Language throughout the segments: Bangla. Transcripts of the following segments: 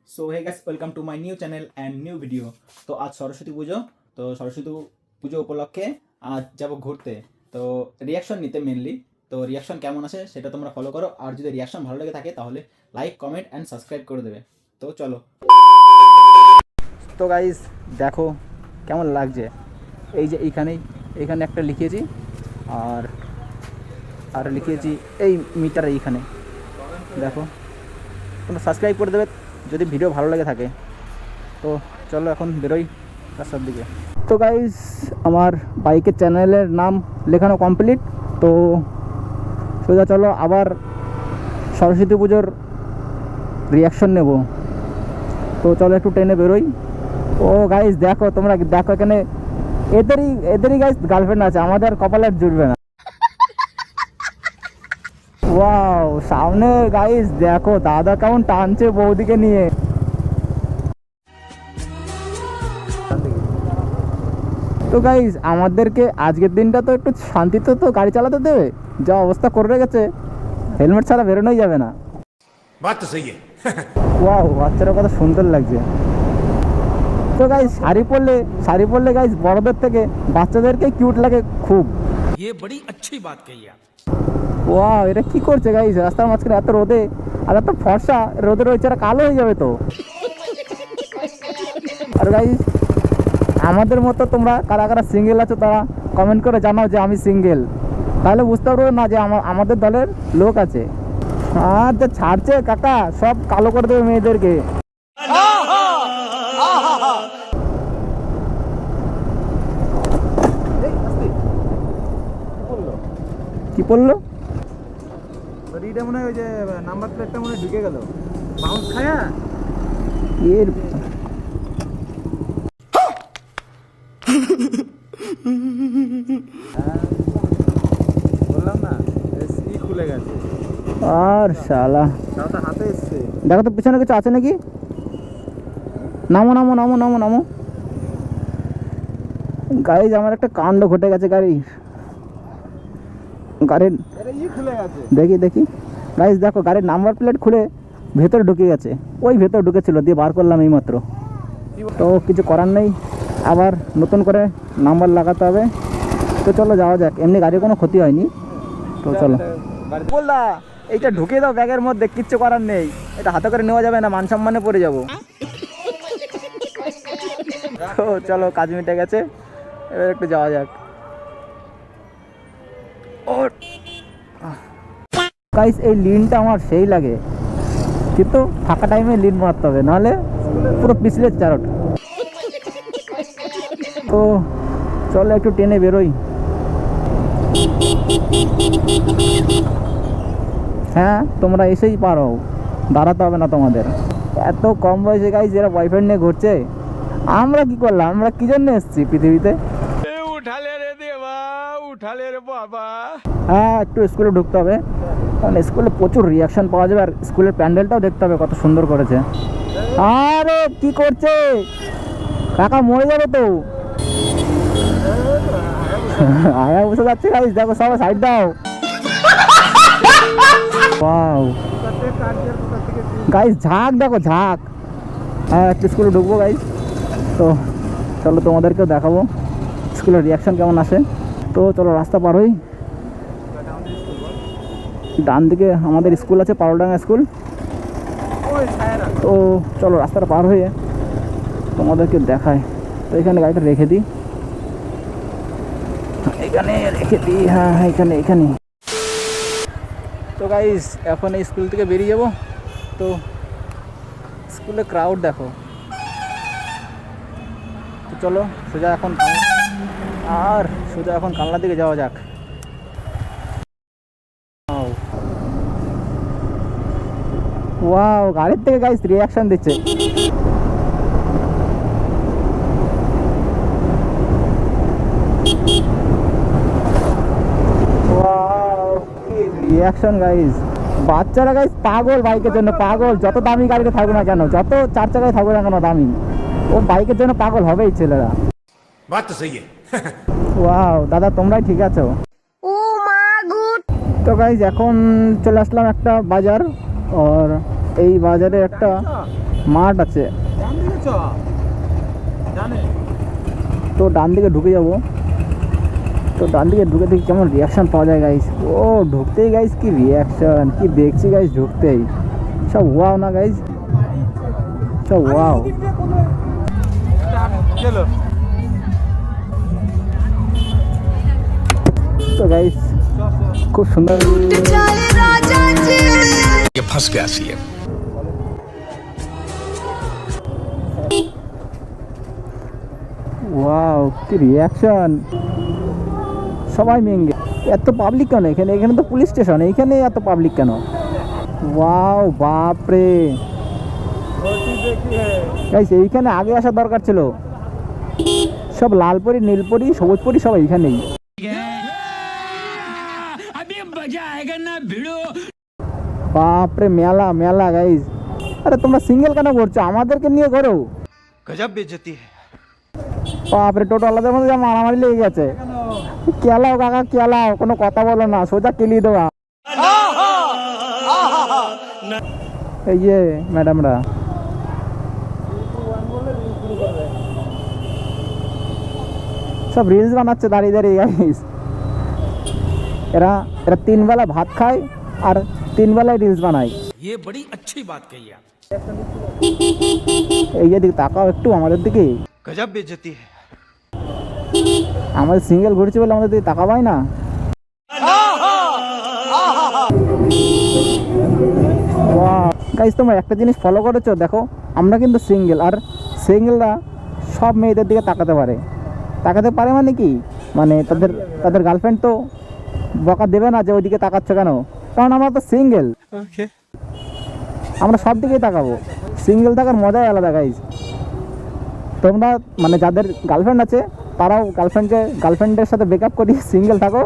So hey guys welcome to my new channel and new video. তো আজ সরস্বতী পুজো, তো সরস্বতী পুজো উপলক্ষে আজ যাব ঘুরতে। তো রিয়াকশন নিতে মেনলি, তো রিয়াকশন কেমন আছে সেটা তোমরা ফলো করো, আর যদি রিয়াকশন ভালো লেগে থাকে তাহলে লাইক কমেন্ট অ্যান্ড সাবস্ক্রাইব করে দেবে। তো চলো। তো গাইস দেখো কেমন লাগছে, এই যে এইখানে একটা লিখেছি আর আর লিখেছি এই মিটারে এইখানে দেখো, তোমরা সাবস্ক্রাইব করে দেবে যদি ভিডিও ভালো লাগে থাকে। তো চলো এখন বেরোই রাস্তার দিকে। তো গাইস আমার বাইকের চ্যানেলের নাম লেখানো কমপ্লিট, তো সোজা চলো আবার সরস্বতী পুজোর রিয়াকশন নেব। তো চলো একটু ট্রেনে বেরোই। ও গাইস দেখো, তোমরা দেখো এখানে এদেরই গাইস গার্লফ্রেন্ড আছে, আমাদের কপালের জুটবে না। ওয়াও সামনে গাইস দেখো দাদা কেমন টানছে বৌদিকে নিয়ে। তো গাইস আমাদেরকে আজকের দিনটা তো একটু শান্তিতে তো গাড়ি চালাতে দেবে, যা অবস্থা করে রেখেছে হেলমেট ছাড়া বেরোনোই যাবে না। ওয়াও বাচ্চারা কত সুন্দর লাগছে। তো গাইস শাড়ি পরলে গাইস বড়দের থেকে বাচ্চাদেরকে কিউট লাগে খুব। ये बड़ी अच्छी बात कही आप। ওয়াও এটা কি করছে গাইস রাস্তার মাঝখানে এত রোদে, আর এত ফর্সা রোদের ওই চারা কালো হয়ে যাবে তো। আর গাইস আমাদের মতো তোমরা কারা কারা সিঙ্গেল আছো তারা কমেন্ট করে জানাও যে আমি সিঙ্গেল, তাহলে বুঝতে পারবো না যে আমাদের দলের লোক আছে। আর যে ছাড়ছে কাকা সব কালো করে দেবে মেয়েদেরকে। কি পড়লো? এটা মনে হয় ওই যে নাম্বার প্লেটটা মনে হয় ঢুকে গেল, বাউন্স খায়া এর বললাম না ই খুলে গেছে। আর শালা তাও হাতে এসছে। দেখো তো পিছনে কিছু আছে নাকি। নামো নামো নামো নামো নামো। গাইজ আমার একটা কাণ্ড ঘটে গেছে গাড়ির এটা ই খুলে গেছে। দেখি গাইজ দেখো গাড়ির নাম্বার প্লেট খুলে ভেতরে ঢুকে গেছে, ওই ভেতর ঢুকেছিল দিয়ে বার করলাম এইমাত্র। তো কিছু করার নেই, আবার নতুন করে নাম্বার লাগাতে হবে। তো চলো যাওয়া যাক, এমনি গাড়ির কোনো ক্ষতি হয়নি। তো চলো বলদা এইটা ঢুকিয়ে দাও ব্যাগের মধ্যে, কিচ্ছু করার নেই, এটা হাতে করে নেওয়া যাবে না, মান সম্মানে পড়ে যাবো। তো চলো কাজ মিটে গেছে, এবার একটু যাওয়া যাক। গাইস এই লিনটা আমার সেই লাগে, কিন্তু ফাঁকা টাইমে লিন মারতে হবে, নাহলে পুরো পিছলে চারট। তো চলো একটু টেনে বেরোই। হ্যাঁ তোমরা এসেই পারো, দাঁড়াতে হবে না তোমাদের। এত কম বয়সে গাইস এরা বয়ফ্রেন্ড নিয়ে ঘুরছে, আমরা কি করলাম, আমরা কি জন্য এসেছি পৃথিবীতে। उठाले रे देवा, उठाले रे बाबा। হ্যাঁ একটু স্কুলে ঢুকতে হবে, কারণ স্কুলে প্রচুর রিয়াকশন পাওয়া যাবে, আর স্কুলের প্যান্ডেলটাও দেখতে হবে কত সুন্দর করেছে। আরে কি করছে কাকা, মরে যাবে তো। আয়া বসে যাচ্ছে গাইস, দেখো সবাই সাইড দাও। ওয়াও গাইস ঝাঁক দেখো ঝাঁক। হ্যাঁ একটু স্কুলে ঢুকবো গাইস, তো চলো তোমাদেরকেও দেখাবো স্কুলের রিয়াকশন কেমন আসে। তো চলো রাস্তা পার হই। ডান দিকে আমাদের স্কুল আছে, পারোলডাঙ্গা স্কুল। তো চলো রাস্তাটা পার হয়ে তোমাদেরকে দেখায়। তো এখানে গাড়িটা রেখে দিই, হ্যাঁ এখানে। তো গাইস এখন এই স্কুল থেকে বেরিয়ে যাব। তো স্কুলে ক্রাউড দেখো। তো চলো সোজা এখন কালনার দিকে যাওয়া যাক। ওয়াও গাড়ির থেকে গাইস রিয়াকশন দিচ্ছে। রিয়াকশন গাইস, বাচ্চারা গাইস পাগল বাইকের জন্য, পাগল। যত দামি গাড়িতে থাকবে না কেন, যত চার চাকায় থাকবে না কেন দামি, ও বাইকের জন্য পাগল হবেই ছেলেরা। बात तो सही है। ওয়াও দাদা তোমরাই ঠিক আছো। তো গাইস এখন চলে আসলাম একটা বাজার, আর এই বাজারে একটা মাঠ আছে। ডান দিকে চ, ডানে। তো ডান দিকে ঢুকে যাব। তো ডান দিকে ঢুকে দেখি কেমন রিয়াকশান পাওয়া যায় গাইস। ও ঢুকতেই গাইস কি রিয়াকশান, কি দেখছি গাইস ঢুকতেই। সব ওয়াও না গাইস, সব ওয়াও। চলো। তো গাইস খুব সুন্দর। ये फंस गया सी है। ওয়াও কি রিয়াকশন, সবাই মেঙ্গে। এত পাবলিক কেন এখানে? এখানে তো পুলিশ স্টেশন, এইখানে এত পাবলিক কেন? ওয়াও বাপরে গাইস, এইখানে আগে আসার দরকার ছিল। সব লালপরি, নীলপরি, সবুজপরি সব এইখানেই। বাপরে মেলা মেলা গাইস। আরে তোমরা সিঙ্গেল কেন করছো? আমাদেরকে নিয়ে করো। गजब बेइज्जती है। বাপরে টোটোওয়ালাদের মধ্যে যা মারামারি লেগে গেছে। কেলাও কাকা কেলাও, কোনো কথা বলো না, সোজা কেলিয়ে দেওয়া। এই যে ম্যাডামরা সব রিলস বানাচ্ছে দাঁড়িয়ে দাঁড়িয়ে গাইস। এরা এরা 3 বেলা ভাত খায় আর 3 বেলায় রিলস বানায়। ये बड़ी अच्छी बात कही आप। এই যে দিকে তাকাও একটু আমাদের দিকে। गजब बेइज्जती है। আমাদের সিঙ্গেল ঘুরছে বলে আমাদের দিকে তাকাবাই না। গাইস তোমরা একটা জিনিস ফলো করেছো দেখো, আমরা কিন্তু সিঙ্গেল, আর সিঙ্গেলরা সব মেয়েদের দিকে তাকাতে পারে। তাকাতে পারে মানে কি, মানে তাদের তাদের গার্লফ্রেন্ড তো বকা দেবে না যে ওইদিকে তাকাচ্ছ কেন, কারণ আমরা তো সিঙ্গেল। আমরা সব দিকেই তাকাবো। সিঙ্গেল থাকার মজাই আলাদা গাইস। তোমরা মানে যাদের গার্লফ্রেন্ড আছে তারাও গার্লফ্রেন্ডের সাথে ব্রেকআপ করিয়ে সিঙ্গেল থাকো,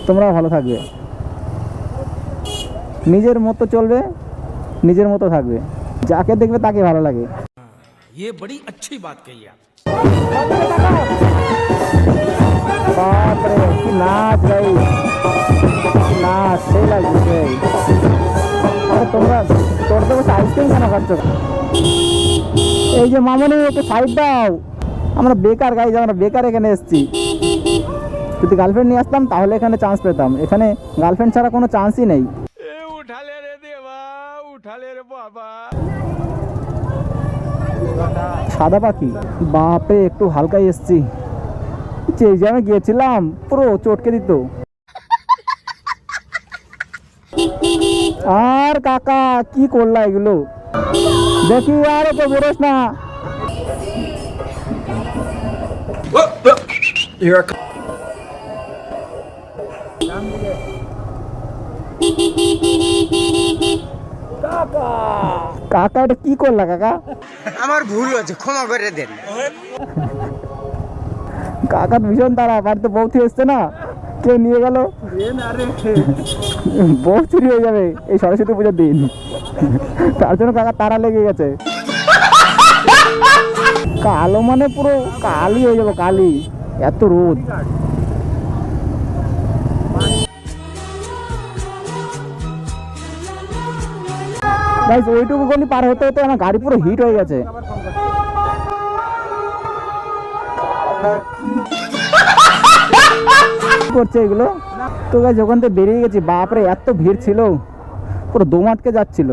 তোমরাও ভালো থাকবে। নিজের মতো চলবে, নিজের মতো থাকবে, যাকে দেখবে তাকে ভালো লাগে। ये बड़ी अच्छी बात कही आप। বাপরে কি নাচ গাই, নাচ সেই লাগছে। আরে তোমরা তোরতে বসে আইসক্রিম কেন খাচ্ছ? এই যে মামনি একটু সাইড দাও, আমরা বেকার গাইজ, আমরা বেকার এখানে এসেছি। যদি গার্লফ্রেন্ড নিয়ে আসতাম তাহলে এখানে চান্স পেতাম, এখানে গার্লফ্রেন্ড ছাড়া কোনো চান্সই নেই। ए उठा ले रे देवा, उठा ले रे बाबा। সাদা পাখি বাপরে একটু হালকাই এসছি। যে জায়গায় গিয়েছিলাম পুরো চটকে দিত। আর কাকা কি করলা এগুলো? দেখি আর তো বেরোস না। কাকা এটা কি করলা কাকা? আমার ভুল হয়েছে, ক্ষমা করে দেন। কাকার ভীষণ তারা, বাড়িতে বউ এসছে না, কে নিয়ে গেল, বউ চুরি হয়ে যাবে এই সরস্বতী পুজোর দিন, তার জন্য কাকা তারা লেগে গেছে। কালো মানে পুরো কালি হয়ে যাবে, কালি, এত রোদ। গাইস ওইটুকু গলি পার হতে হতে আমার গাড়ি পুরো হিট হয়ে গেছে। করছে এগুলো তো গাইস, ওখান থেকে বেরিয়ে গেছি। বাপরে এত ভিড় ছিল, পুরো দম আটকে যাচ্ছিল।